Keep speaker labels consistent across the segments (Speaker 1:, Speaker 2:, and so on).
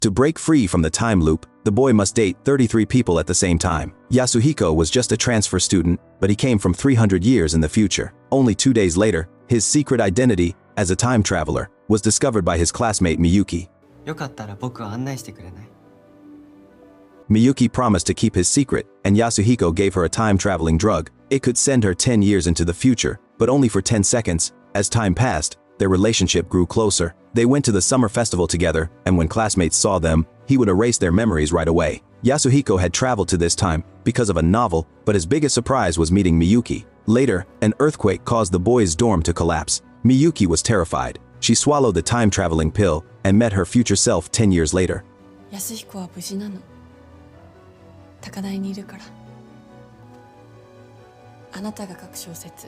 Speaker 1: To break free from the time loop, the boy must date 33 people at the same time. Yasuhiko was just a transfer student, but he came from 300 years in the future. Only 2 days later, his secret identity, as a time traveler, was discovered by his classmate Miyuki.
Speaker 2: よかったら僕を案内してくれない?
Speaker 1: Miyuki promised to keep his secret, and Yasuhiko gave her a time-traveling drug. It could send her 10 years into the future, but only for 10 seconds. As time passed, their relationship grew closer. They went to the summer festival together, and when classmates saw them, he would erase their memories right away. Yasuhiko had traveled to this time because of a novel, but his biggest surprise was meeting Miyuki. Later, an earthquake caused the boys' dorm to collapse. Miyuki was terrified. She swallowed the time-traveling pill and met her future self 10 years later.
Speaker 3: 安彦は無事なの。高台にいるから。あなたが書く小説。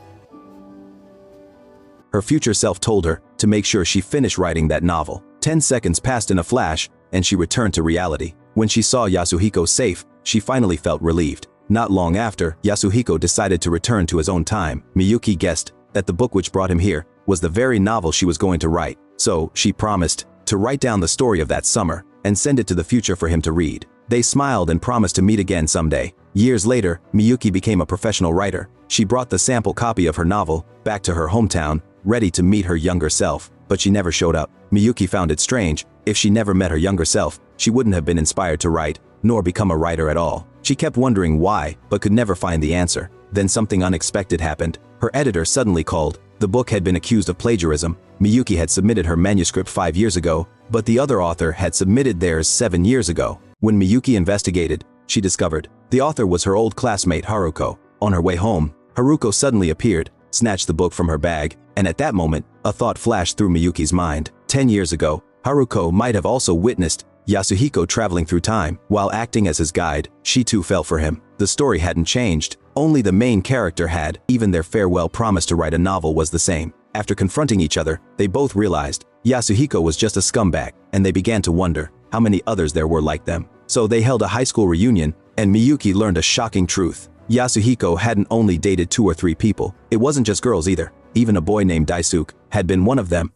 Speaker 1: Her future self told her to make sure she finished writing that novel. 10 seconds passed in a flash, and she returned to reality. When she saw Yasuhiko safe, she finally felt relieved. Not long after, Yasuhiko decided to return to his own time. Miyuki guessed that the book which brought him here was the very novel she was going to write. So, she promised to write down the story of that summer and send it to the future for him to read. They smiled and promised to meet again someday. Years later, Miyuki became a professional writer. She brought the sample copy of her novel back to her hometown, ready to meet her younger self, but she never showed up. Miyuki found it strange. If she never met her younger self, she wouldn't have been inspired to write, nor become a writer at all. She kept wondering why, but could never find the answer. Then something unexpected happened. Her editor suddenly called. The book had been accused of plagiarism. Miyuki had submitted her manuscript 5 years ago, but the other author had submitted theirs 7 years ago. When Miyuki investigated, she discovered the author was her old classmate Haruko. On her way home, Haruko suddenly appeared, snatched the book from her bag, and at that moment, a thought flashed through Miyuki's mind. 10 years ago, Haruko might have also witnessed Yasuhiko traveling through time. While acting as his guide, she too fell for him. The story hadn't changed. Only the main character had. Even their farewell promise to write a novel was the same. After confronting each other, they both realized Yasuhiko was just a scumbag, and they began to wonder how many others there were like them. So they held a high school reunion, and Miyuki learned a shocking truth. Yasuhiko hadn't only dated 2 or 3 people. It wasn't just girls either. Even a boy named Daisuke had been one of them.